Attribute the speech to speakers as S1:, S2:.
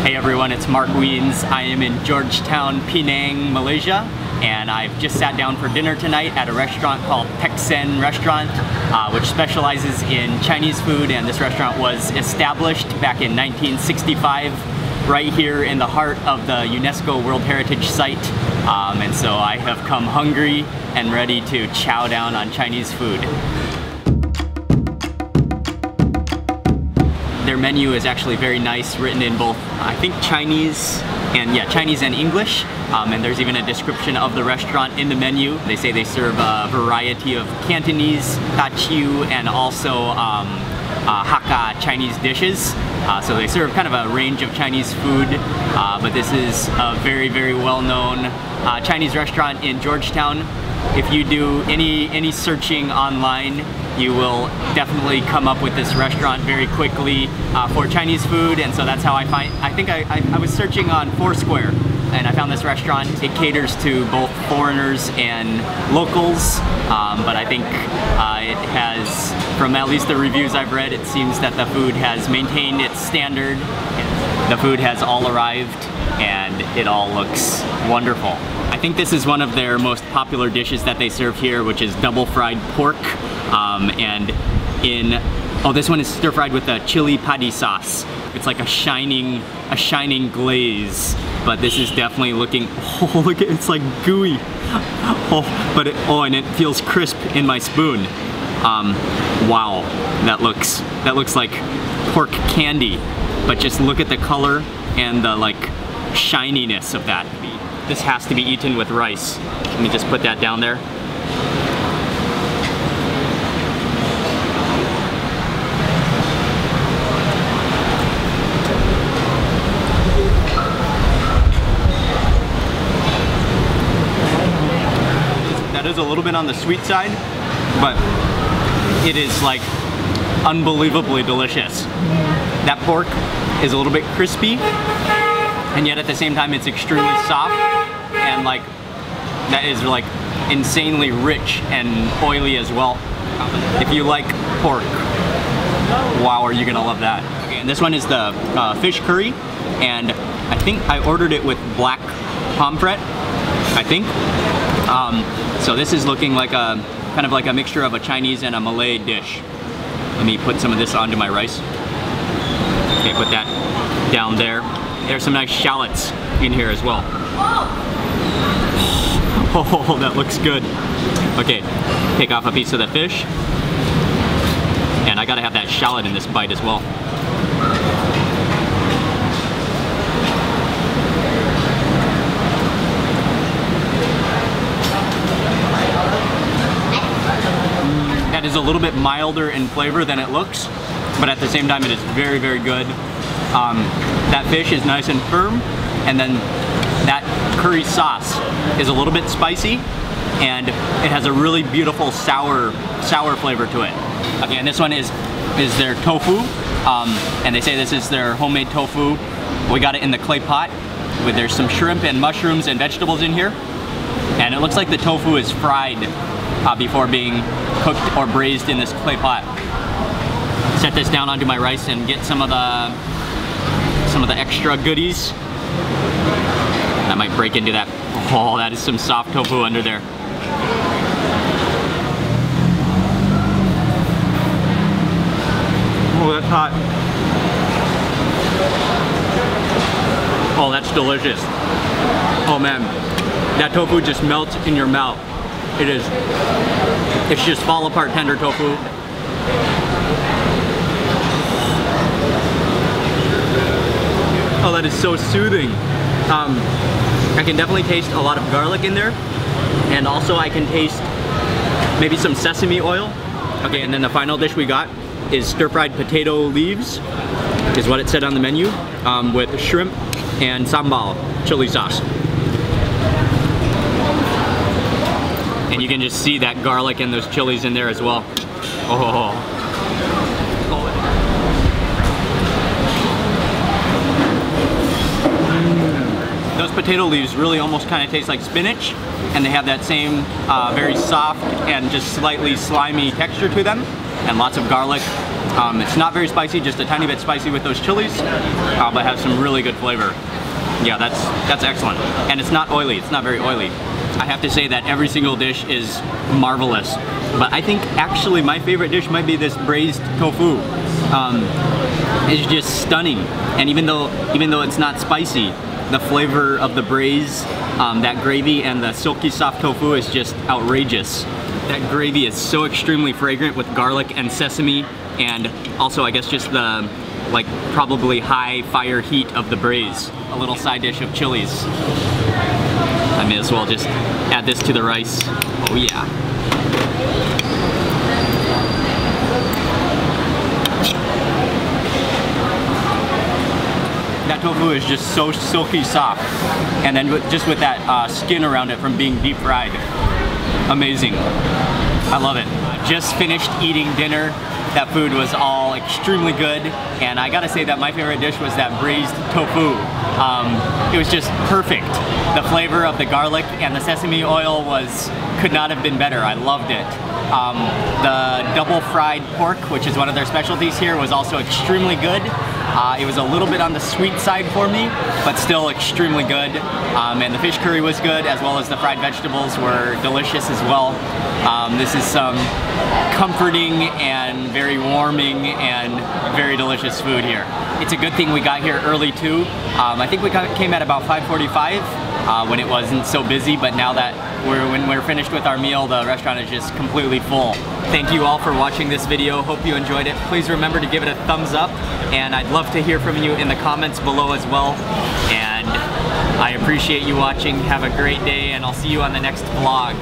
S1: Hey everyone, it's Mark Wiens. I am in Georgetown, Penang, Malaysia, and I've just sat down for dinner tonight at a restaurant called Peck Sen Restaurant, which specializes in Chinese food, and this restaurant was established back in 1965 right here in the heart of the UNESCO World Heritage Site, and so I have come hungry and ready to chow down on Chinese food. Their menu is actually very nice, written in both, I think, Chinese and English. And there's even a description of the restaurant in the menu. They say they serve a variety of Cantonese, Daqiu, and also Hakka Chinese dishes. So they serve kind of a range of Chinese food, but this is a very, very well-known Chinese restaurant in Georgetown. If you do any searching online, you will definitely come up with this restaurant very quickly for Chinese food, and so that's how I was searching on Foursquare, and I found this restaurant. It caters to both foreigners and locals, but I think it has, from at least the reviews I've read, it seems that the food has maintained its standard. The food has all arrived, and it all looks wonderful. I think this is one of their most popular dishes that they serve here, which is double fried pork. This one is stir fried with a chili padi sauce. It's like a shining glaze, but this is definitely looking, oh look, it's like gooey. And it feels crisp in my spoon. Wow, that looks like pork candy, but just look at the color and the like shininess of that. This has to be eaten with rice. Let me just put that down there. That is a little bit on the sweet side, but it is like unbelievably delicious. That pork is a little bit crispy, and yet at the same time it's extremely soft, and like that is like insanely rich and oily as well. If you like pork, wow, are you gonna love that. Okay, and this one is the fish curry, and I think I ordered it with black pomfret, I think. So this is looking like a kind of like a mixture of a Chinese and a Malay dish. Let me put some of this onto my rice. Okay, put that down there. There's some nice shallots in here as well. Oh, that looks good. Okay, take off a piece of the fish. And I gotta have that shallot in this bite as well. That is a little bit milder in flavor than it looks, but at the same time it is very, very good. That fish is nice and firm, and then that curry sauce is a little bit spicy, and it has a really beautiful sour flavor to it. Okay, and this one is their tofu, and they say this is their homemade tofu. We got it in the clay pot, there's some shrimp and mushrooms and vegetables in here, and it looks like the tofu is fried before being cooked or braised in this clay pot. Set this down onto my rice and get some of the extra goodies. I might break into that. Oh, that is some soft tofu under there. Oh, that's hot. Oh, that's delicious. Oh man, that tofu just melts in your mouth. It's just fall apart tender tofu. Oh, that is so soothing. I can definitely taste a lot of garlic in there, and also I can taste maybe some sesame oil. Okay, and then the final dish we got is stir-fried potato leaves, is what it said on the menu, with shrimp and sambal chili sauce. And you can just see that garlic and those chilies in there as well. Oh. Those potato leaves really almost kind of taste like spinach, and they have that same very soft and just slightly slimy texture to them, and lots of garlic. It's not very spicy, just a tiny bit spicy with those chilies, but has some really good flavor. Yeah, that's excellent. And it's not oily, it's not very oily. I have to say that every single dish is marvelous. But I think actually my favorite dish might be this braised tofu. It's just stunning. And even though it's not spicy, the flavor of the braise, that gravy and the silky soft tofu is just outrageous. That gravy is so extremely fragrant with garlic and sesame, and also I guess just the like probably high fire heat of the braise. A little side dish of chilies. I may as well just add this to the rice. Oh yeah. That tofu is just so silky soft, and then just with that skin around it from being deep fried. Amazing. I love it. Just finished eating dinner. That food was all extremely good, and I gotta say that my favorite dish was that braised tofu. It was just perfect. The flavor of the garlic and the sesame oil could not have been better. I loved it. The double fried pork, which is one of their specialties here, was also extremely good. It was a little bit on the sweet side for me, but still extremely good. And the fish curry was good, as well as the fried vegetables were delicious as well. This is some comforting and very warming and very delicious food here. It's a good thing we got here early too. I think we came at about 5:45 when it wasn't so busy, but now that when we're finished with our meal, the restaurant is just completely full. Thank you all for watching this video. Hope you enjoyed it. Please remember to give it a thumbs up, and I'd love to hear from you in the comments below as well. And I appreciate you watching. Have a great day, and I'll see you on the next vlog.